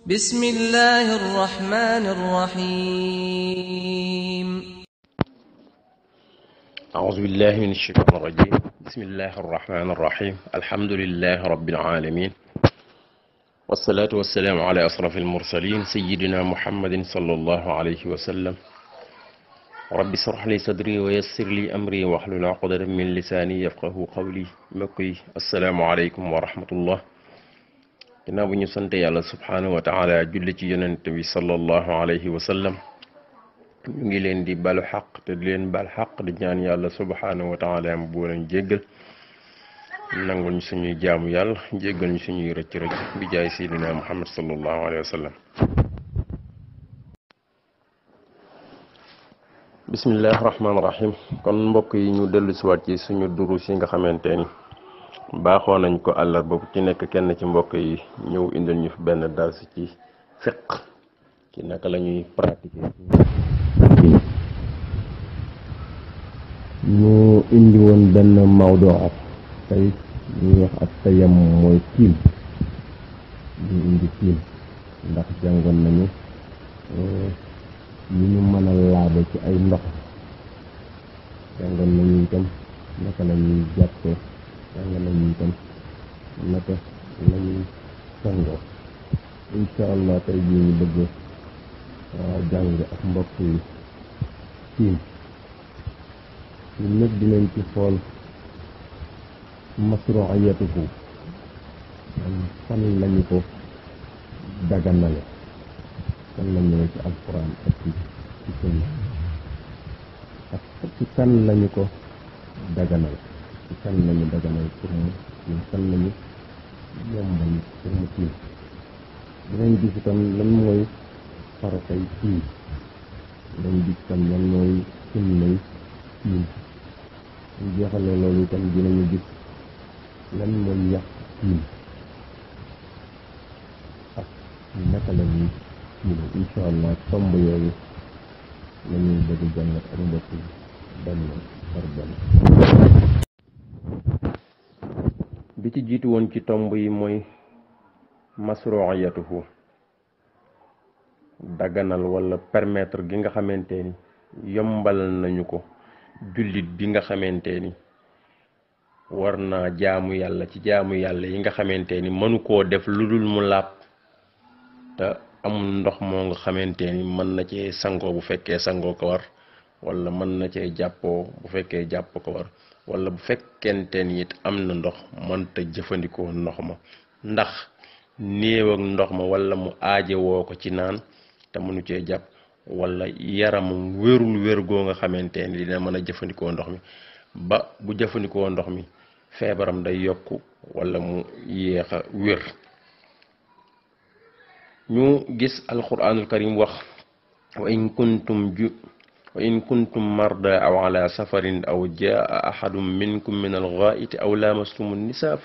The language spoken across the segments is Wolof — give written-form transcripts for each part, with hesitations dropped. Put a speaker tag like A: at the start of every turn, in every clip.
A: بسم الله الرحمن الرحيم.
B: أعوذ بالله من الشيطان الرجيم. بسم الله الرحمن الرحيم. الحمد لله رب العالمين، والصلاة والسلام على أشرف المرسلين سيدنا محمد صلى الله عليه وسلم. رب اشرح لي صدري ويسر لي أمري واحلل عقدة من لساني يفقه قولي. mbokk السلام عليكم ورحمة الله. ginnaaw bu ñu sant yàlla subhanahu wa taala julli ci yonent bi sallallahu alayhi wa sallam, ñu ngi leen di balu xaq te di leen bal xaq di ñaan yàlla subhanahu wa taala mu boo leen jéggal, nangul ñu suñuy jaamu yàlla, jéggal ñu suñuy rëcc rëcc bi jaay seydina muhammad sallallahu alayhi wa sallam. bismillahi rahmaani rahim. kon mbokk yi ñu dellu siwaat ci suñu durus yi nga xamante ni baaxoo nañ ko àllarba bu ci nekk kenn ci mbokk yi ñëw indil ñu fi benn dars ci fiqh, ci naka la ñuy pratiquer.
C: ñu indi woon benn mawdo ak tey ñuy wax ak tayam mooy tiim. ñu indi tiim ndax jàngoon nañu ñu mën a laabe ci ay ndox, jàngoon nañu itam naka la ñuy jàppee, jàngoon nañu itam naka la ñuy sangoo. incha allah tey jii ñu bëgg jàng ak mbokk yi tiim. ñun ñëpp dinañ ci xool masru'iyatuhu, fan lañu ko daganale, fan la ñëwee ci alquran ak ci sunna, ak ci kan lañu ko daganal, ci kan lañu daganal pour mu kan lañu yombal pour mu tiim. dinañ gis itam lan mooy faratay tiim, dinañ gis itam lan mooy sunnay tiim. ñu jeexalee loolu itam dinañu gis lan mooy yàq tiim ak naka la ñuy tiim. incha allah tomb yooyu la ñuy bëgg jàngat ak mbokk yi benn par benn.
B: bi ci jiitu woon ci tomb yi mooy masru'iyatuhu, daganal wala permettre gi nga xamante ni yombal nañu ko jullit bi nga xamante ni war naa jaamu yàlla ci jaamu yàlla yi nga xamante ni mënu koo def lu dul mu làpp te amul ndox moo nga xamante ni mën na cee sangoo bu fekkee sangoo ko war, wala mën na cee jàppoo bu fekkee jàpp ko war, wala bu fekkente ni it am na ndox mënta jëfandikoo ndox ma ndax néew ak ndox ma, wala mu aaje woo ko ci naan te mënu cee jàpp, wala yaramam wérul wér goo nga xamante ni dina mën a jëfandikoo ndox mi ba bu jëfandikoo ndox mi feebaram day yokku wala mu yéex a wér. ñu gis alquranul karim wax wa in kuntum marda aw ala safarin aw jaa ahadun minkum min alghaa'iti aw lamastum an-nisaa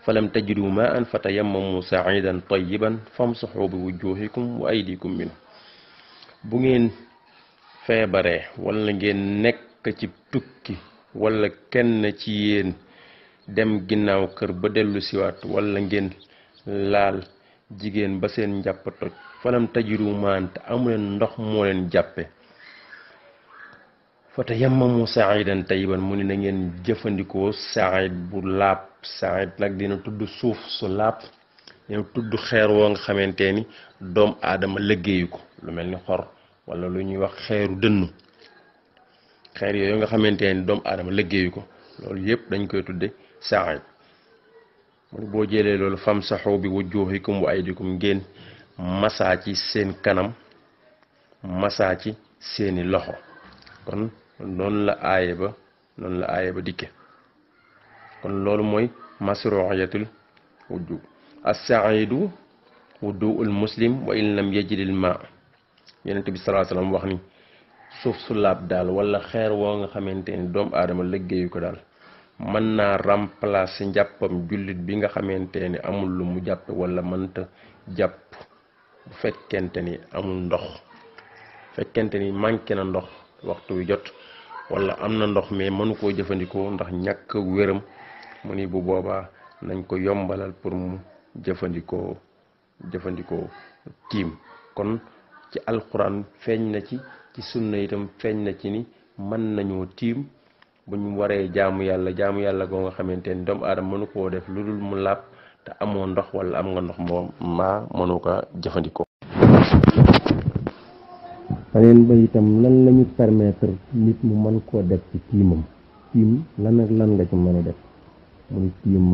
B: falam tajidu maa'an fatayammamu sa'idan tayyiban famsahu bi wujuhikum wa aydikum minhu. bu ngeen feebaree wala ngeen nekk ci tukki, wala kenn ci yéen dem ginnaaw kër ba dellu siwaat, wala ngeen laal jigéen ba seen njàpp toj, falam tajidu maa'an te amuleen ndox moo leen jàppe, fatayammamu sa'idan tayyiban mu ni na ngeen jëfandikoo sa'id bu laab. sa'id nag dina tudd suuf su laab, dina tudd xeer woo nga xamante ni doom aadama liggéeyu ko, lu mel ni xor wala lu ñuy wax xeeru dënnu. xeer yooyu nga xamante ni doom aadama liggéeyu ko, loolu yëpp dañ koy tudde sa'id. mu ne boo jëlee loolu famsahu bi wujuhikum wa aydikum, ngeen masaa ci seen kanam, masaa ci seeni loxo. kon noonu la aaye ba dikke. kon loolu mooy masru'iyatul wudu. as-sa'idu wudu'ul muslim wa in lam yajidil ma. yonent bi sallallahu alayhi wasallam wax ni suuf su laab daal wala xeer woo nga xamante ni doomu aadama liggéeyu ko daal mën naa remplacer njàppam jullit bi nga xamante ni amul lu mu jàpp wala mënta jàpp bu fekkente ni amul ndox, fekkente ni manqué na ndox waxtu wi jot, wala am na ndox mais mënu koo jëfandikoo ndax ñàkk wéram, mu ni bu boobaa nañ ko yombalal pour mu jëfandikoo jëfandikoo tiim. kon ci alquran feeñ na ci sunna itam feeñ na ci ni mën nañoo tiim bu ñu waree jaamu yàlla goo nga xamante ni doomu aadama mënu koo def lu dul mu làpp te amoo ndox wala am nga ndox moom mënu ko jëfandikoo.
C: faneen ba itam lan lañu permettre nit mu mën koo def ci tiimam tiim lan ak lan nga ci mën a def mu ni tiim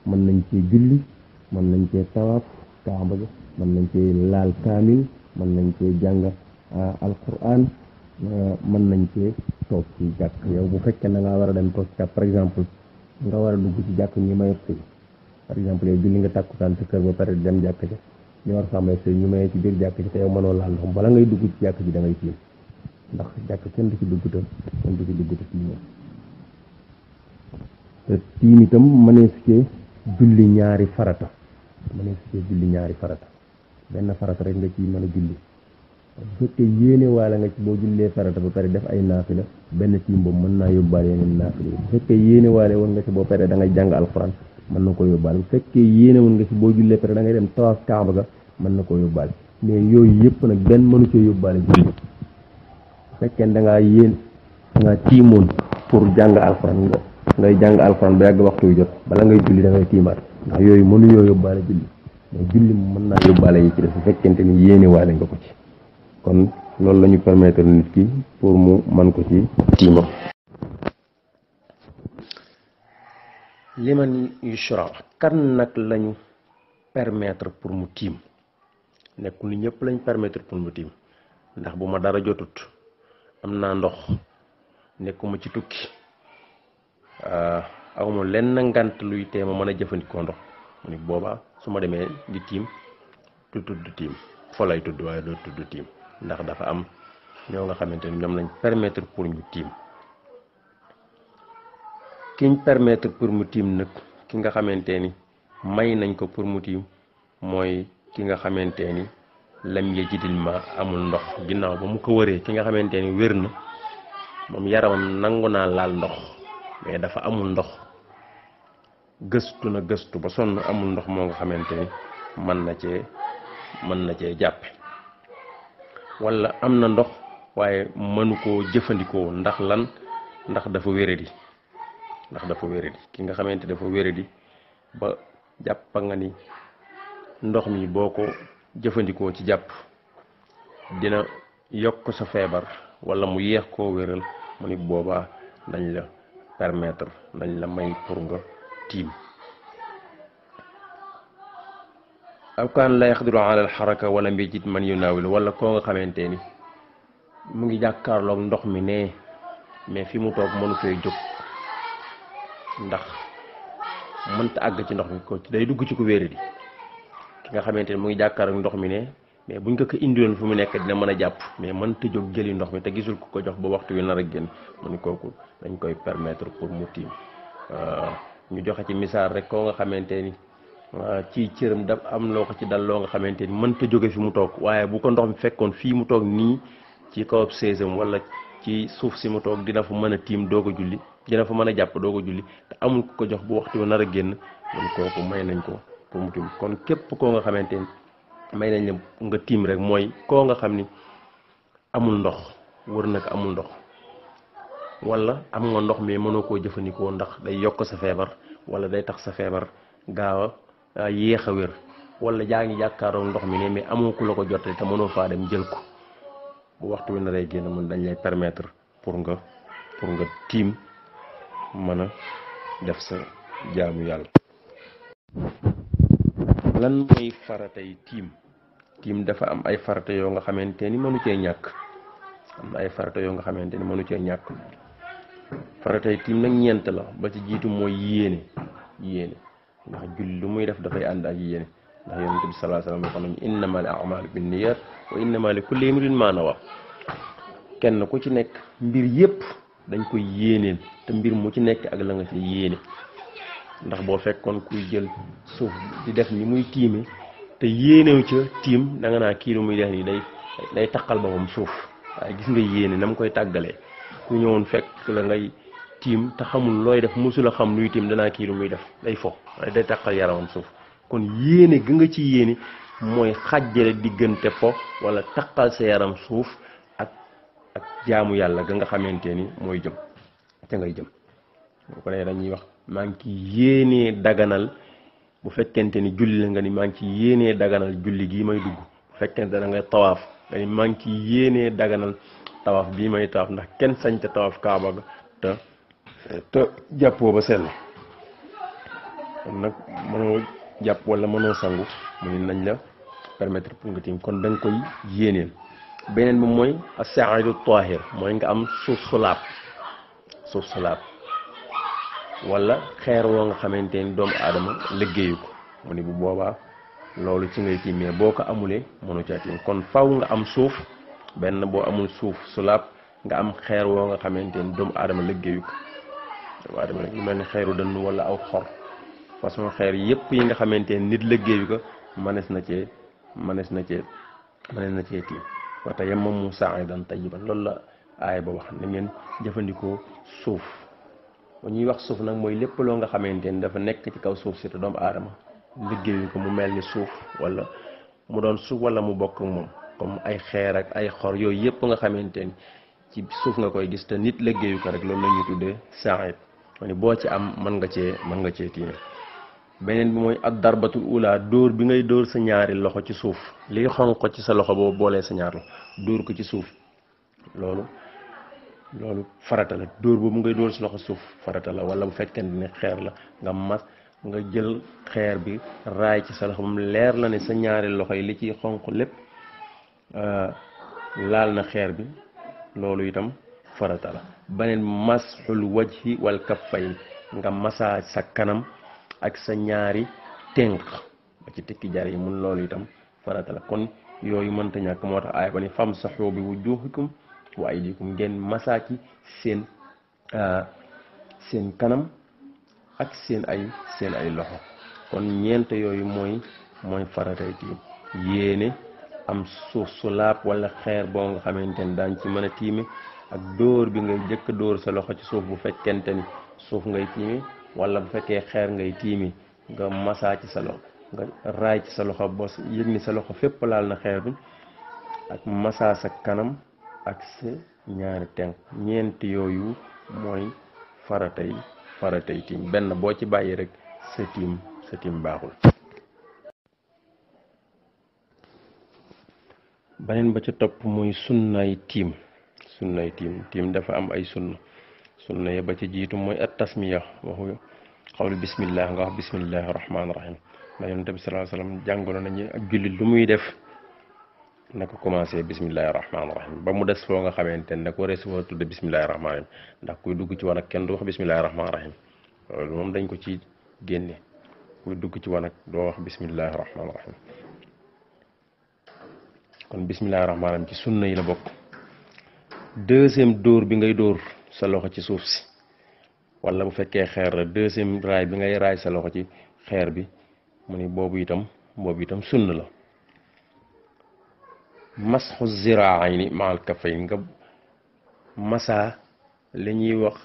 C: mën nañ cee julli mën nañ cee tawaaf kaaba ga mën nañ cee laal kaamil mën nañ cee jàng alquran mën nañ cee toog ci jàkk. yow bu fekkee da ngaa war a dem toog ci par exemple nga war a dugg ci jàkk ñi may sëy par exemple yow julli nga tàkkusaan sa kër ba pare dem jàkk ca ñu war fa may sëy ñu may ci biir jàkk ci te yow mënoo laal ndox bala ngay dugg ci jàkk ji da ngay tiim ndax jàkk kenn du ci dugg te tiim te tiim itam mënees cee julli ñaari farata benn farata rek nga ci mën a julli bu fekkee yéene waale nga ci boo jullee farata ba pare def ay naafila benn tiim boobu mën naa yóbbaale yeneen naafila bu fekkee yéene waale woon nga ci boo pare da ngay jàng alxuraan mën na ko yóbbaale bu fekkee yéene woon nga ci boo jullee pare da ngay dem tawaaf kaaba ga mën na ko yóbbaale mais yooyu yëpp nag benn mënu cee yóbbaale julli bu fekkee da ngaa tiimoon pour jàng alxuraan ngay jàng alxuraan ba yàgg waxtu wi jot bala ngay julli da ngay tiimaat ndax yooyu mënuñoo yóbbaale julli mais julli mën naa yóbbaale yi ci def bu fekkente ni yéene waale nga ko ci. kon loolu la ñu permettre nit ki pour mu man ko ci tiimam.
B: liman yushra kan nag lañu permettre pour mu tiim nekkul ni ñëpp lañ permettre pour mu tiim ndax bu ma dara jotut am naa ndox nekkuma ci tukki awma lenn ngant luy tee ma mën a jëfandikoo ndox mu ni boobaa su ma demee di tiim du tudd tiim fo lay tudd waaye doo tudd tiim ndax dafa am ñoo nga xamante ni ñoom lañ permettre pour ñu tiim. kiñ permettre pour mu tiim nag ki nga xamante ni may nañ ko pour mu tiim mooy ki nga xamante ni lam yajidil ma amul ndox ginnaaw ba mu ko wëree ki nga xamante ni wér na moom yaramam nangu naa laal ndox mais dafa amul ndox gëstu ba sonn amul ndox moo nga xamante ni mën na cee jàppe wala am na ndox waaye mënu koo jëfandikoo ndax lan ndax dafa wéradi ki nga xamante dafa wéradi ba jàppa nga ni ndox mi boo ko jëfandikoo ci jàpp dina yokk sa feebar wala mu yéex koo wéral mu ni boobaa dañ la permettre dañ la may pour nga tiim. aw kaan la yaxdiru ala al xaraka wala mbijit man yunaawilu wala koo nga xamante ni mu ngi jàkkaarloog ndox mi ne mais fi mu toog mënu fay jóg ndax mënta àgg ci ndox mi ko day dugg ci ko wéeri di ki nga xamante ni mu ngi jàkkaarloog ndox mi ne mais buñ ko indiloon fu mu nekk dina mën a jàpp mais mënta jóg jëli ndox mi te gisul ku ko jox ba waxtu wi nar a génn mu ni kooku dañ koy permettre pour mu tiim. ñu joxe ci misaal rek koo nga xamante ni ci cëram da am loo ko ci dal loo nga xamante ni mënta jóge fi mu toog waaye bu ko ndox mi fekkoon fii mu toog nii ci kawab séesam wala ci suuf si mu toog dina fa mën a tiim doo ko julli dina fa mën a jàpp doo ko julli te amul ku ko jox bu waxtu wi nar a génn mun kooku may nañ ko pour mu tiim. kon képp koo nga xamante ni may nañ la nga tiim rek mooy koo nga xam ni amul ndox wër na ko amul ndox wala am nga ndox mais mënoo koo jëfandikoo ndax day yokk sa feebar wala day tax sa feebar gaaw a yéex a wér wala jaa ngi jàkkaaroo ndox mi ne mais amoo ku la ko jotee te mënoo faa dem jël ko bu waxtu wi naree génn mën dañ lay permettre pour nga tiim mën a def sa jaamu yàlla. lan mooy faratay tiim dafa am ay farata yoo nga xamante ni mënu cee ñàkk faratay tiim nag ñeent la ba ci jiitu mooy yéene ndax julli lu muy def dafay ànd ak yéene ndax yonent bi sallallahu alayhi wasallam wax nañu innamal a'malu binniyat wa innama likulli imrin ma nawa kenn ku ci nekk mbir yépp dañ koy yéeneel te mbir mu ci nekk ak la nga ci yéene ndax boo fekkoon kuy jël suuf di def ni muy tiime te yéenew ca tiim da nga naa kii lu muy def nii day taqal boppam suuf waaye gis nga yéene na mu koy tàggalee ku ñëwoon fekk la ngay tiim te xamul looy def mosula xam luy tiim danaa kii lu muy def day fo waaye day taqal yaramam suuf kon yéene ga nga ci yéene mooy xàjjale diggante po wala taqal sa yaram suuf ak jaamu yàlla ga nga xamante ni mooy jëm ca ngay jëm. boo ko nee dañuy wax maa ngi ci yéenee daganal bu fekkente ni julli la nga ni maa ngi ci yéenee daganal julli gii may dugg bu fekkente da ngay tawaaf nga ni maa ngi ci yéenee daganal tawaaf bii may tawaaf ndax kenn sañ ca tawaaf kaaba ga te jàppoo ba sell. kon nag mënoo jàpp wala mënoo sangu mu ni nañ la permettre pour nga tiim kon da nga koy yéeneel. beneen bi mooy as-sa'idu tahir mooy nga am suuf su laab wala xeer woo nga xamante ni doomu aadama liggéeyu ko mu ni bu boobaa loolu ci ngay tiimee boo ko amulee mënu caa tiim kon faw nga am suuf benn boo amul suuf su laab nga am xeer woo nga xamante ni doomu aadama liggéeyu ko. doomu aadama nag lu mel ni xeeru dënn wala aw xor façon xeer yépp yi nga xamante ni nit liggéeyu ko mënees na cee tiim wa tayammamu sa'idan tayyiban loolu la aaya ba wax na ngeen jëfandikoo suuf. bu ñuy wax suuf nag mooy lépp loo nga xamante ni dafa nekk ci kaw suuf si te doomu aadama liggéeyu ko mu mel ni suuf wala mu doon suuf wala mu bokk ak moom comme ay xeer ak ay xor yooyu yëpp nga xamante ni ci suuf nga koy gis te nit liggéeyu ko rek loolu la ñuy tuddee sa'id. ma ni boo ci am mën nga cee tiime. beneen bi mooy ad darbatul ula dóor bi ngay dóor sa ñaari loxo ci suuf liy xonq ko ci sa loxo boobu boolee sa ñaar loxo dóor ko ci suuf loolu farata la. dóor boobu ngay dóor sa loxo suuf farata la. wala bu fekkente ni xeer la nga jël xeer bi raay ci sa loxo moom leer la ne sa ñaari loxo yi li ciy xonq lépp laal na xeer bi loolu itam farata la. beneen masxul wajhi wal kaffayn nga masaa sa kanam ak sa ñaari tenq ba ci tekki jar yi mun loolu itam farata la. kon yooyu mënta ñàkk moo tax aaya ba ni famsahu bi wujuhikum wa aydikum ngeen masaa ci seen kanam ak seen ay loxo. kon ñeent yooyu mooy faratay tiim. yéene am suuf su laab wala xeer boo nga xamante ni daañ ci mën a tiime ak dóor bi ngay jëkk dóor sa loxo ci suuf bu fekkente ni suuf ngay tiime wala bu fekkee xeer ngay tiimi nga masaa ci sa loxo nga raay ci sa loxo ba yëg ni sa loxo fépp laal na xeer bi ak masaa sa kanam ak sa ñaari tenk. ñeent yooyu mooy faratay tiim. benn boo ci bàyyi rek sa tiim baaxul. beneen ba ca topp mooy sunnay tiim. tiim dafa am ay sunna ya ba ci jiitu mooy at tasmiya waxu xawlu bismillah nga wax bismillahi rahmaani rahim ndax yonent bi sallallahu alayhi wasallam jàngaloon nañu ak jullit lu muy def na ko commencé bismillahi rahmaani rahim ba mu des foo nga xamante ne nag waree si war a tudde bismillahi rahmaani rahim ndax kuy dugg ci wanag kenn du wax bismillahi rahmaani rahim loolu moom dañ ko ci génne. kuy dugg ci wanag doo wax bismillahi rahmaani rahim. kon bismillahi rahmaani rahim ci sunna yi la bokk. deuxième dóor bi ngay dóor sa loxo ci suuf si wala bu fekkee xeer la deuxième raay bi ngay raay sa loxo ci xeer bi mu ni boobu itam sunna la. masxu ziraayni ma'al kaffayn nga masaa li ñuy wax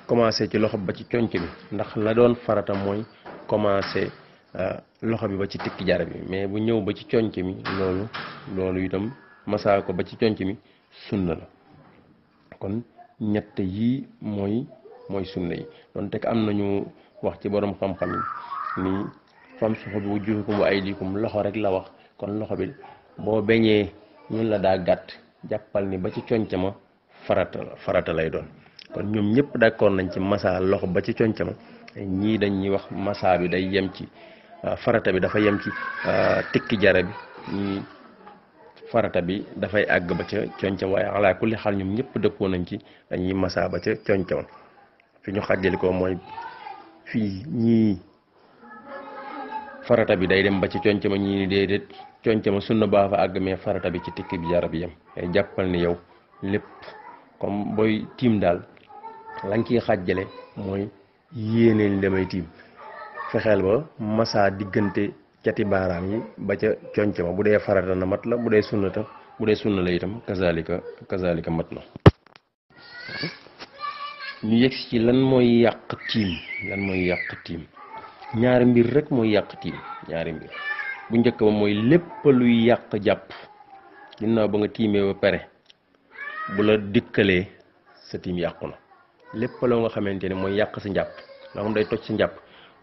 B: commencé ci loxo ba ci conc bi ndax la doon farata mooy commencé loxo bi ba ci tikki jar bi mais bu ñëw ba ci conc mi loolu itam masaa ko ba ci conc mi sunna la. kon ñett yii mooy sunna yi. doon teg am nañu wax ci borom xam-xam yi ni famsahu bi wujuhikum wa aydikum loxo rek la wax. kon loxo bi boo beñee ñun la daa gàtt jàppal ni ba ci conc ma farata lay doon. kon ñoom ñëpp d'accord nañ ci massa loxo ba ci conc ma. ñii dañuy wax massa bi day yem ci farata bi dafa yem ci tikki jara bi ñii farata bi dafay àgg ba ca concam waaye ala kulli xaal ñoom ñëpp dëppoo nañ ci dañuy massa ba ca concam. fi ñu xàjjali ko mooy fii ñii farata bi day dem ba ci concama ñii ni déedéet concama sunna baa fa àgg mais farata bi ci tikki bi jara bi yem. ay jàppal ni yow lépp comme booy tiim daal lañ ciy xàjjale mooy yéeneel damay tiim fexeel ba massa diggante cati baaraam yi ba ca concama bu dee farata na mat la bu dee sunna la itam kazalika mat na. ñu yegg ci lan mooy yàq tiim ñaari mbir rek mooy yàq tiim. bu njëkk ba mooy lépp luy yàq jàpp ginnaaw ba nga tiimee ba pare bu la dikkalee sa tiim yàqu na lépp loo nga xamante ne mooy yàq sa njàpp nga xam day toj sa njàpp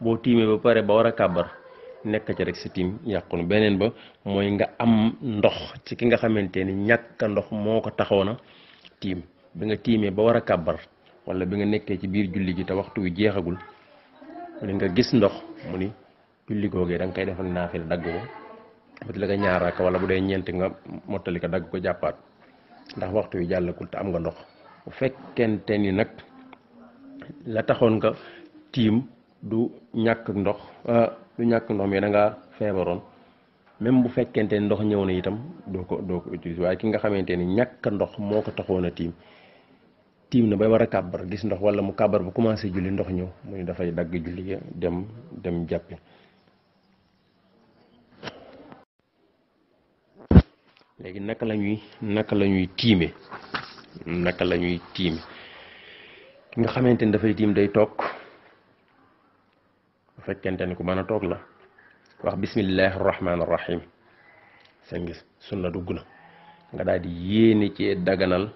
B: boo tiimee ba pare ba war a kàbbar nekk ci rek sa tiim yàqu na beneen ba mooy nga am ndox ci ki nga xamante ni ñàkk ndox moo ko taxoona tiim bi nga tiimee ba war a kàbbar wala bi nga nekkee ci biir julli gi te waxtu wi jeexagul mu ni nga gis ndox mu ni julli googee da nga koy defal naafila dagg ko bu la nga ñaar raaka wala bu dee ñeenti nga mottali ko dagg ko jàppaat ndax waxtu wi jàllagul te am nga ndox bu fekkente ni nag la taxoon nga tiim du ñàkk ndox mais da ngaa feebaroon même bu fekkente ni ndox ñëw na itam doo ko utiliser waaye ki nga xamante ni ñàkk ndox moo ko taxoon a tiim na bay war a kàbbar gis ndox wala mu kàbbar bu commencé julli ndox ñëw mu ni dafay dagg julli ga dem jàppi. léegi naka la ñuy tiime ki nga xamante ni dafay tiim day toog bu fekkente ni ku mën a toog la wax bismillahi rahmaani rahim seen gis sunna dugg na nga daal di yéene ci daganal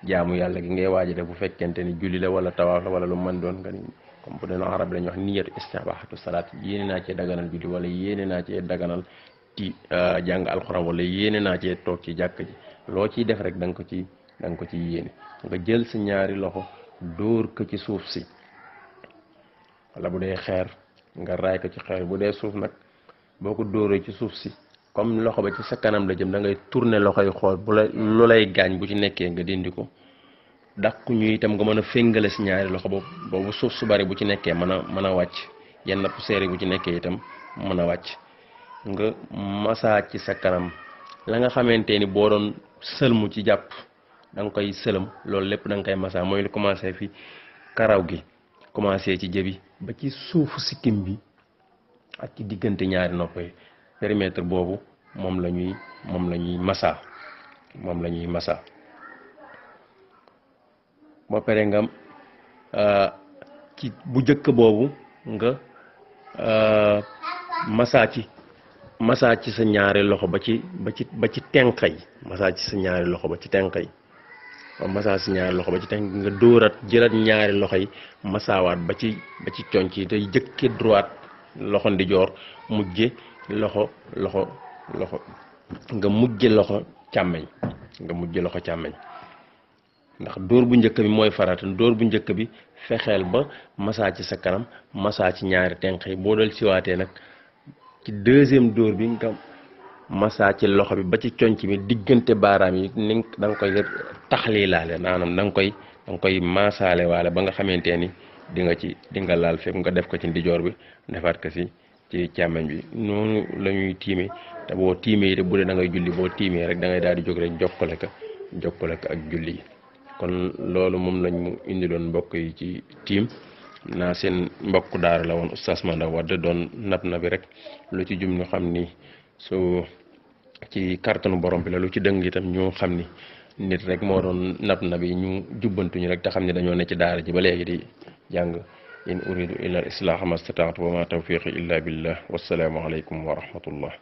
B: jaamu yàlla gi ngay waaji def bu fekkente ni julli la wala tawaaf la wala lu mën doon nga ni comme bu dee arab lañuy wax niyatu istibahatu salaat yéene naa cee daganal julli wala yéene naa cee daganal ci jàng alxuraan wala yéene naa cee toog ci jàkk ji loo ciy def rek da nga ko ci yéene nga jël sa ñaari loxo dóor ko ci suuf si wala bu dee xeer nga raay ko ci xeer bu dee suuf nag boo ko dóoree ci suuf si comme loxo ba ci sa kanam la jëm da ngay tourner loxo yi xool bu la lu lay gaañ bu ci nekkee nga dindi ko dàqu ñu itam nga mën a féngale si ñaari loxo boobu suuf su bari bu ci nekkee mën a wàcc yenn poussière yi bu ci nekkee itam mën a wàcc nga masaa ci sa kanam la nga xamante ni boo doon sëlmu ci jàpp da nga koy sëlëm loolu lépp da nga koy masaa mooy lu commencé fi karaw gi commencé ci jëbi ba ci suufu sikkim bi ak ci diggante ñaari nopp yi périmètre boobu moom la ñuy masaa boo paree nga ci bu jëkk boobu nga masaa ci sa ñaari loxo ba ci tenq yi masaa ci sa ñaari loxo ba ci tenq yi masaa ci ñaari loxo ba ci tenq nga dóorat jëlat ñaari loxo yi masaawaat ba ci conc yi day jëkke droite loxo ndijoor mujje loxo nga mujje loxo càmmeñ ndax dóor bu njëkk bi mooy farata dóor bu njëkk bi fexeel ba masaa ci sa kanam masaa ci ñaari tenq yi boo dal siwaatee nag ci deuxième dóor bi nga masaa ci loxo bi ba ci conc mi diggante baaraam yi ni da nga koy taxlilaale maanaam da nga koy maasaale waale ba nga xamante ni di nga laal fépp nga def ko ci ndijoor bi defaat ko ci càmmeñ bi noonu la ñuy tiime te boo tiimee te bu dee da ngay julli boo tiimee rek da ngay daal di jóg rek jokkale ko ak julli yi kon loolu moom lañ mu indiloon mbokk yi ci tiim naa seen mbokk daara la woon oustaz Mandaw Wade doon nab na bi rek lu ci jum ñu xam ni su ci kàttanu borom bi la lu ci dëng itam ñu xam ni nit rek moo doon nab na bi ñu jubbantuñu rek te xam ne dañoo ne ci daara ji ba léegi di jàng in uridu illa al islaha ma stata'tu wa ma tawfiqi illa billah wassalaamu alaykum wa rahmatullah